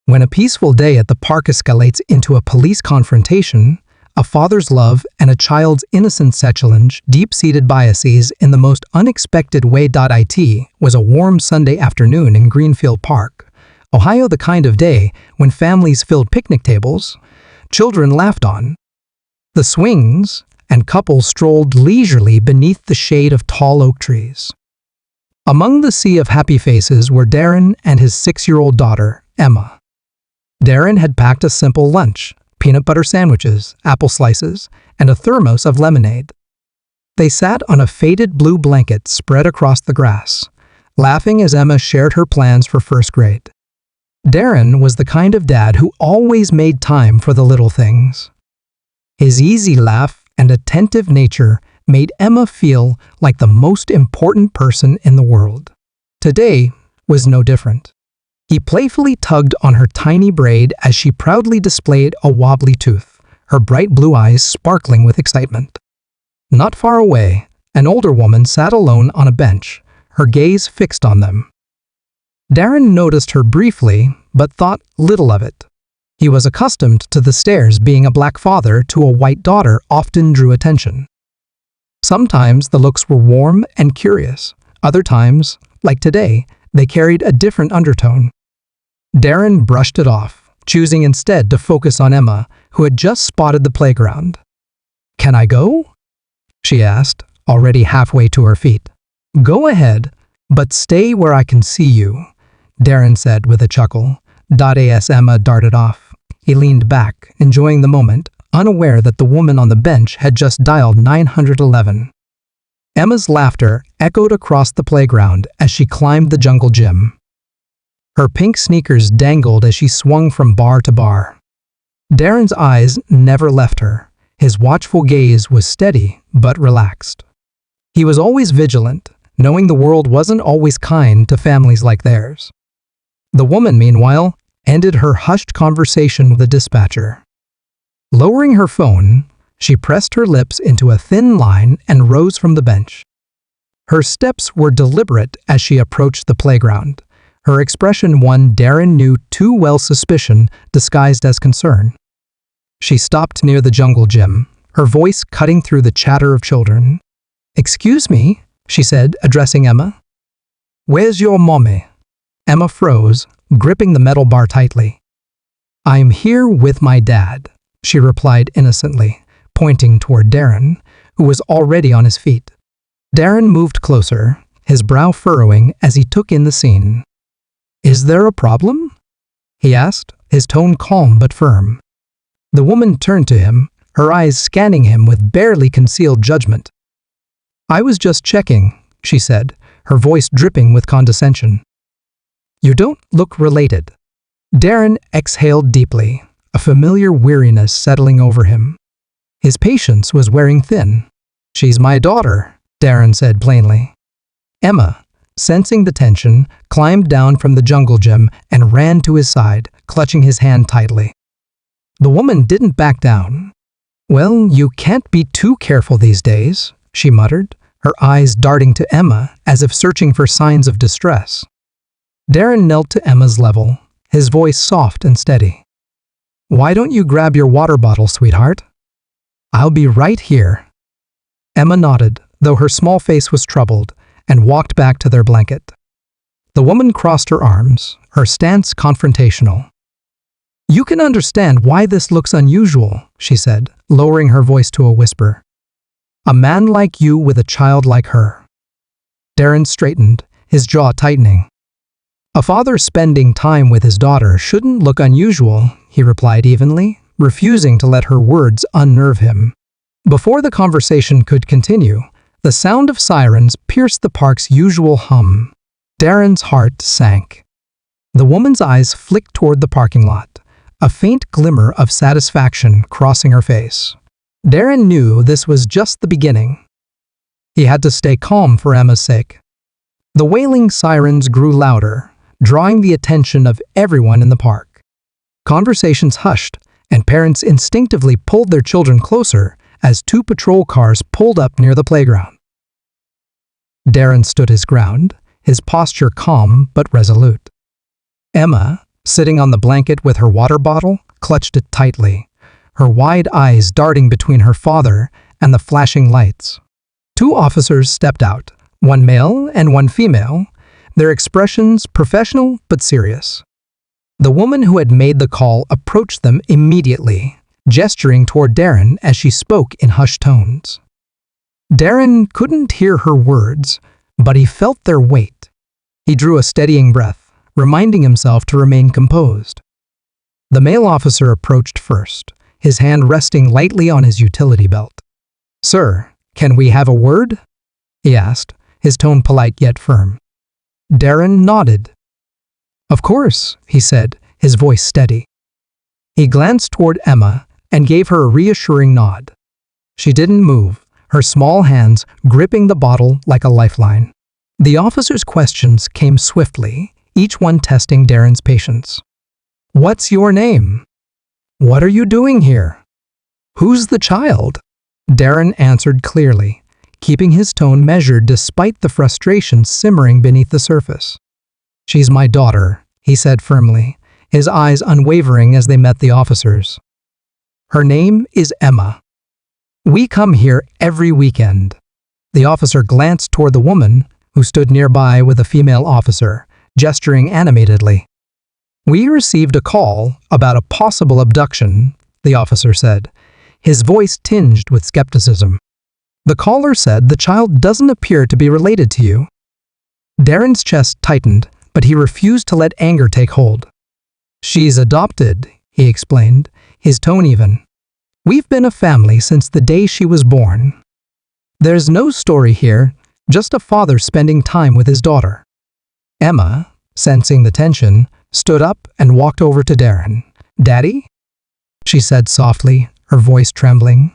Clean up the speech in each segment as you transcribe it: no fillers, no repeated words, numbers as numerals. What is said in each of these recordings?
When a peaceful day at the park escalates into a police confrontation, a father's love and a child's innocence challenge deep-seated biases in the most unexpected way. It was a warm Sunday afternoon in Greenfield Park, Ohio, the kind of day when families filled picnic tables, children laughed on the swings, and couples strolled leisurely beneath the shade of tall oak trees. Among the sea of happy faces were Darren and his 6-year-old daughter, Emma. Darren had packed a simple lunch: peanut butter sandwiches, apple slices, and a thermos of lemonade. They sat on a faded blue blanket spread across the grass, laughing as Emma shared her plans for first grade. Darren was the kind of dad who always made time for the little things. His easy laugh and attentive nature made Emma feel like the most important person in the world. Today was no different. He playfully tugged on her tiny braid as she proudly displayed a wobbly tooth, her bright blue eyes sparkling with excitement. Not far away, an older woman sat alone on a bench, her gaze fixed on them. Darren noticed her briefly, but thought little of it. He was accustomed to the stares being a black father to a white daughter often drew attention. Sometimes the looks were warm and curious. Other times, like today, they carried a different undertone. Darren brushed it off, choosing instead to focus on Emma, who had just spotted the playground. "Can I go?" she asked, already halfway to her feet. "Go ahead, but stay where I can see you," Darren said with a chuckle. As Emma darted off, he leaned back, enjoying the moment, unaware that the woman on the bench had just dialed 911. Emma's laughter echoed across the playground as she climbed the jungle gym. Her pink sneakers dangled as she swung from bar to bar. Darren's eyes never left her. His watchful gaze was steady but relaxed. He was always vigilant, knowing the world wasn't always kind to families like theirs. The woman, meanwhile, ended her hushed conversation with the dispatcher. Lowering her phone, she pressed her lips into a thin line and rose from the bench. Her steps were deliberate as she approached the playground, her expression one Darren knew too well: suspicion disguised as concern. She stopped near the jungle gym, her voice cutting through the chatter of children. "Excuse me," she said, addressing Emma. "Where's your mommy?" Emma froze, gripping the metal bar tightly. "I'm here with my dad," she replied innocently, pointing toward Darren, who was already on his feet. Darren moved closer, his brow furrowing as he took in the scene. "Is there a problem?" he asked, his tone calm but firm. The woman turned to him, her eyes scanning him with barely concealed judgment. "I was just checking," she said, her voice dripping with condescension. "You don't look related." Darren exhaled deeply, a familiar weariness settling over him. His patience was wearing thin. "She's my daughter," Darren said plainly. Emma, sensing the tension, climbed down from the jungle gym and ran to his side, clutching his hand tightly. The woman didn't back down. "Well, you can't be too careful these days," she muttered, her eyes darting to Emma as if searching for signs of distress. Darren knelt to Emma's level, his voice soft and steady. "Why don't you grab your water bottle, sweetheart?" "I'll be right here." Emma nodded, though her small face was troubled, and walked back to their blanket. The woman crossed her arms, her stance confrontational. "You can understand why this looks unusual," she said, lowering her voice to a whisper. "A man like you with a child like her." Darren straightened, his jaw tightening. "A father spending time with his daughter shouldn't look unusual," he replied evenly, refusing to let her words unnerve him. Before the conversation could continue, the sound of sirens pierced the park's usual hum. Darren's heart sank. The woman's eyes flicked toward the parking lot, a faint glimmer of satisfaction crossing her face. Darren knew this was just the beginning. He had to stay calm for Emma's sake. The wailing sirens grew louder, drawing the attention of everyone in the park. Conversations hushed, and parents instinctively pulled their children closer as 2 patrol cars pulled up near the playground. Darren stood his ground, his posture calm but resolute. Emma, sitting on the blanket with her water bottle, clutched it tightly, her wide eyes darting between her father and the flashing lights. Two officers stepped out, one male and one female, their expressions professional but serious. The woman who had made the call approached them immediately, gesturing toward Darren as she spoke in hushed tones. Darren couldn't hear her words, but he felt their weight. He drew a steadying breath, reminding himself to remain composed. The male officer approached first, his hand resting lightly on his utility belt. "Sir, can we have a word?" he asked, his tone polite yet firm. Darren nodded. "Of course," he said, his voice steady. He glanced toward Emma and gave her a reassuring nod. She didn't move, her small hands gripping the bottle like a lifeline. The officer's questions came swiftly, each one testing Darren's patience. "What's your name? What are you doing here? Who's the child?" Darren answered clearly, keeping his tone measured despite the frustration simmering beneath the surface. "She's my daughter," he said firmly, his eyes unwavering as they met the officers. "Her name is Emma. We come here every weekend." The officer glanced toward the woman, who stood nearby with a female officer, gesturing animatedly. "We received a call about a possible abduction," the officer said, his voice tinged with skepticism. "The caller said the child doesn't appear to be related to you." Darren's chest tightened, but he refused to let anger take hold. "She's adopted," he explained, his tone even. "We've been a family since the day she was born. There's no story here, just a father spending time with his daughter." Emma, sensing the tension, stood up and walked over to Darren. "Daddy?" she said softly, her voice trembling.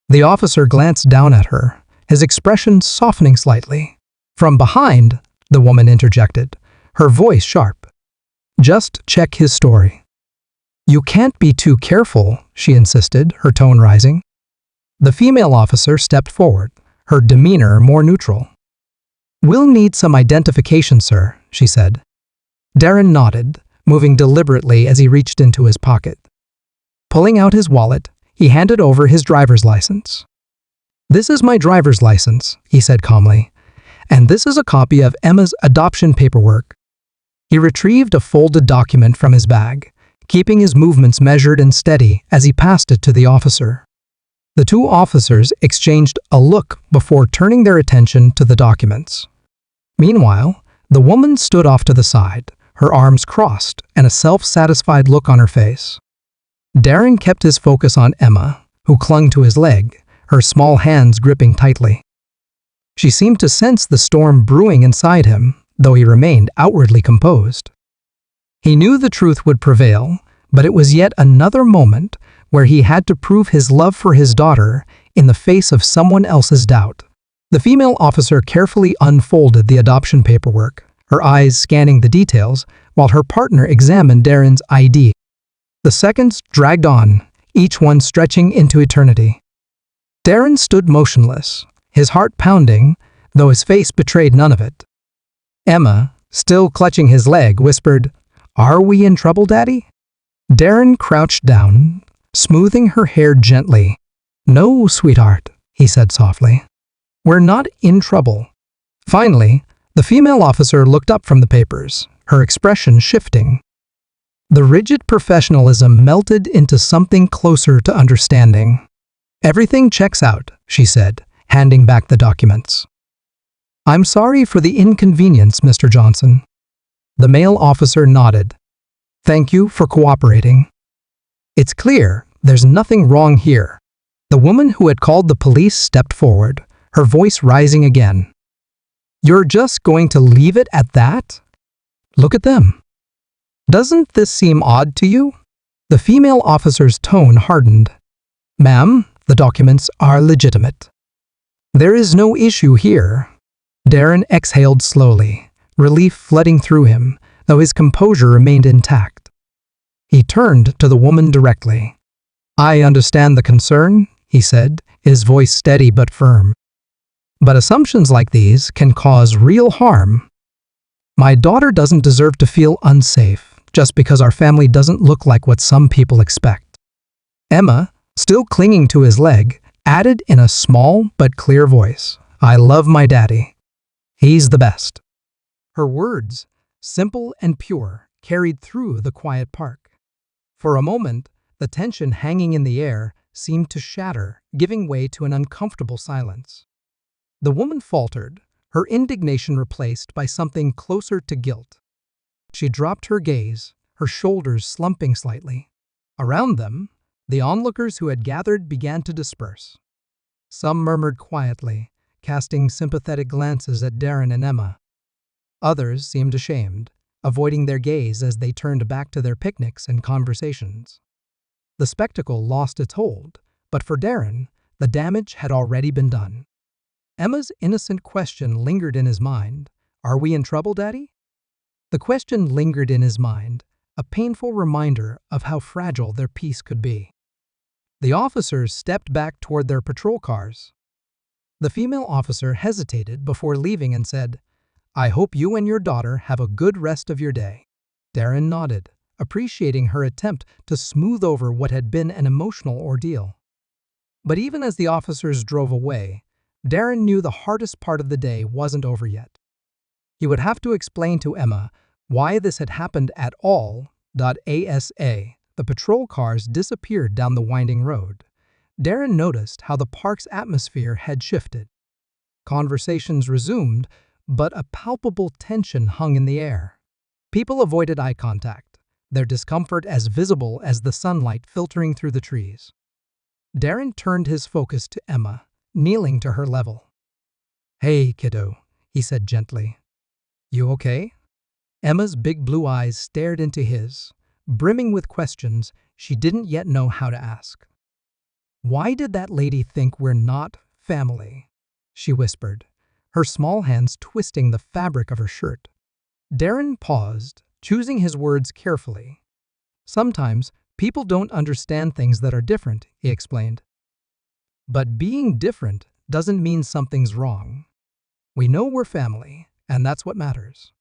The officer glanced down at her, his expression softening slightly. From behind, the woman interjected, her voice sharp. "Just check his story." "You can't be too careful," she insisted, her tone rising. The female officer stepped forward, her demeanor more neutral. "We'll need some identification, sir," she said. Darren nodded, moving deliberately as he reached into his pocket. Pulling out his wallet, he handed over his driver's license. "This is my driver's license," he said calmly, "and this is a copy of Emma's adoption paperwork." He retrieved a folded document from his bag, keeping his movements measured and steady as he passed it to the officer. The two officers exchanged a look before turning their attention to the documents. Meanwhile, the woman stood off to the side, her arms crossed and a self-satisfied look on her face. Darren kept his focus on Emma, who clung to his leg, her small hands gripping tightly. She seemed to sense the storm brewing inside him, though he remained outwardly composed. He knew the truth would prevail, but it was yet another moment where he had to prove his love for his daughter in the face of someone else's doubt. The female officer carefully unfolded the adoption paperwork, her eyes scanning the details, while her partner examined Darren's ID. The seconds dragged on, each one stretching into eternity. Darren stood motionless, his heart pounding, though his face betrayed none of it. Emma, still clutching his leg, whispered, "Are we in trouble, Daddy?" Darren crouched down, smoothing her hair gently. "No, sweetheart," he said softly. "We're not in trouble." Finally, the female officer looked up from the papers, her expression shifting. The rigid professionalism melted into something closer to understanding. "Everything checks out," she said, handing back the documents. "I'm sorry for the inconvenience, Mr. Johnson." The male officer nodded. "Thank you for cooperating." "It's clear there's nothing wrong here." The woman who had called the police stepped forward, her voice rising again. "You're just going to leave it at that? Look at them. Doesn't this seem odd to you?" The female officer's tone hardened. "Ma'am, the documents are legitimate. There is no issue here." Darren exhaled slowly, relief flooding through him, though his composure remained intact. He turned to the woman directly. "I understand the concern," he said, his voice steady but firm. "But assumptions like these can cause real harm. My daughter doesn't deserve to feel unsafe, just because our family doesn't look like what some people expect. Emma, still clinging to his leg, added in a small but clear voice, "I love my daddy. He's the best." Her words, simple and pure, carried through the quiet park. For a moment, the tension hanging in the air seemed to shatter, giving way to an uncomfortable silence. The woman faltered, her indignation replaced by something closer to guilt. She dropped her gaze, her shoulders slumping slightly. Around them, the onlookers who had gathered began to disperse. Some murmured quietly, casting sympathetic glances at Darren and Emma. Others seemed ashamed, avoiding their gaze as they turned back to their picnics and conversations. The spectacle lost its hold, but for Darren, the damage had already been done. Emma's innocent question lingered in his mind. "Are we in trouble, Daddy?" The question lingered in his mind, a painful reminder of how fragile their peace could be. The officers stepped back toward their patrol cars. The female officer hesitated before leaving and said, "I hope you and your daughter have a good rest of your day." Darren nodded, appreciating her attempt to smooth over what had been an emotional ordeal. But even as the officers drove away, Darren knew the hardest part of the day wasn't over yet. He would have to explain to Emma why this had happened at all. ASA, the patrol cars disappeared down the winding road. Darren noticed how the park's atmosphere had shifted. Conversations resumed, but a palpable tension hung in the air. People avoided eye contact, their discomfort as visible as the sunlight filtering through the trees. Darren turned his focus to Emma, kneeling to her level. "Hey, kiddo," he said gently. "You okay?" Emma's big blue eyes stared into his, brimming with questions she didn't yet know how to ask. "Why did that lady think we're not family?" she whispered, her small hands twisting the fabric of her shirt. Darren paused, choosing his words carefully. "Sometimes people don't understand things that are different," he explained. "But being different doesn't mean something's wrong. We know we're family, and that's what matters."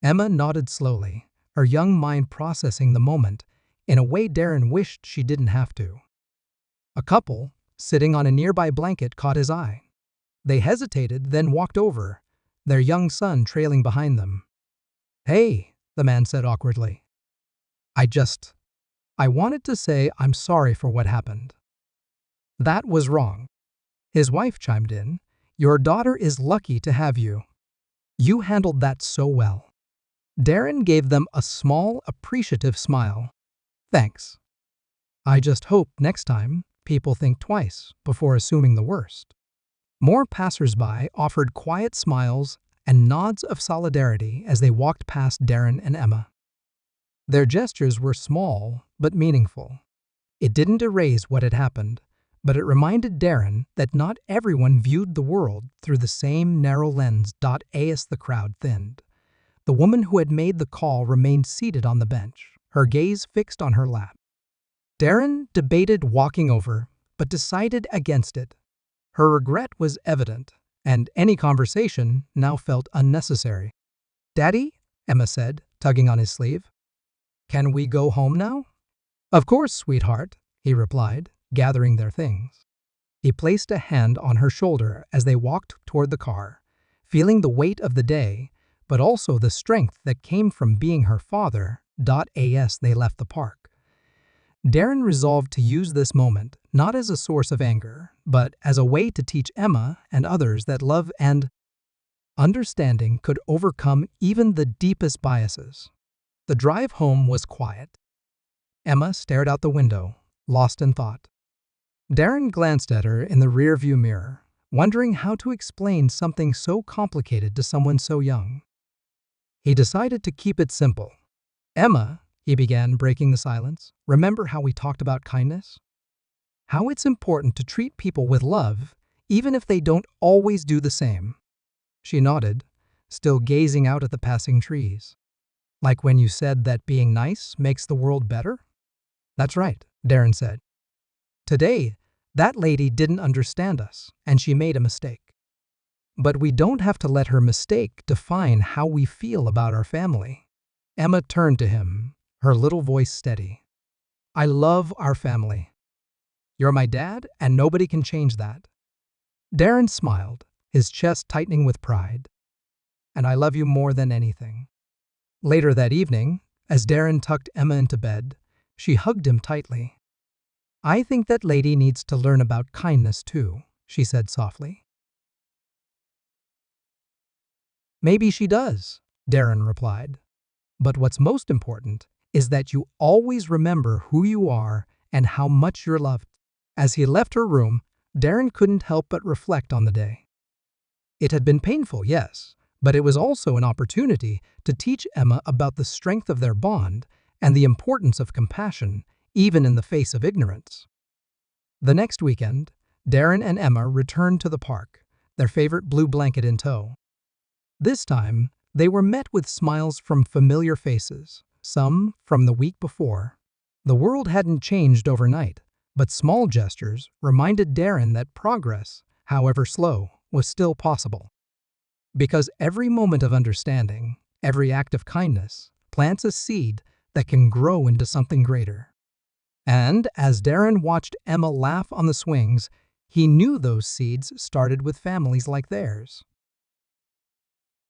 Emma nodded slowly, her young mind processing the moment in a way Darren wished she didn't have to. A couple, sitting on a nearby blanket, caught his eye. They hesitated, then walked over, their young son trailing behind them. "Hey," the man said awkwardly. I wanted to say I'm sorry for what happened." "That was wrong." His wife chimed in. "Your daughter is lucky to have you. You handled that so well." Darren gave them a small, appreciative smile. "Thanks. I just hope next time people think twice before assuming the worst." More passersby offered quiet smiles and nods of solidarity as they walked past Darren and Emma. Their gestures were small but meaningful. It didn't erase what had happened, but it reminded Darren that not everyone viewed the world through the same narrow lens. As the crowd thinned, the woman who had made the call remained seated on the bench, her gaze fixed on her lap. Darren debated walking over, but decided against it. Her regret was evident, and any conversation now felt unnecessary. "Daddy," Emma said, tugging on his sleeve, "can we go home now?" "Of course, sweetheart," he replied, gathering their things. He placed a hand on her shoulder as they walked toward the car, feeling the weight of the day, but also the strength that came from being her father. As they left the park, Darren resolved to use this moment not as a source of anger, but as a way to teach Emma and others that love and understanding could overcome even the deepest biases. The drive home was quiet. Emma stared out the window, lost in thought. Darren glanced at her in the rearview mirror, wondering how to explain something so complicated to someone so young. He decided to keep it simple. "Emma," he began, breaking the silence, "remember how we talked about kindness? How it's important to treat people with love, even if they don't always do the same." She nodded, still gazing out at the passing trees. "Like when you said that being nice makes the world better?" "That's right," Darren said. "Today, that lady didn't understand us, and she made a mistake. But we don't have to let her mistake define how we feel about our family." Emma turned to him, her little voice steady. "I love our family. You're my dad, and nobody can change that." Darren smiled, his chest tightening with pride. "And I love you more than anything." Later that evening, as Darren tucked Emma into bed, she hugged him tightly. "I think that lady needs to learn about kindness too," she said softly. "Maybe she does," Darren replied. "But what's most important is that you always remember who you are and how much you're loved." As he left her room, Darren couldn't help but reflect on the day. It had been painful, yes, but it was also an opportunity to teach Emma about the strength of their bond and the importance of compassion, even in the face of ignorance. The next weekend, Darren and Emma returned to the park, their favorite blue blanket in tow. This time, they were met with smiles from familiar faces, some from the week before. The world hadn't changed overnight, but small gestures reminded Darren that progress, however slow, was still possible. Because every moment of understanding, every act of kindness, plants a seed that can grow into something greater. And as Darren watched Emma laugh on the swings, he knew those seeds started with families like theirs.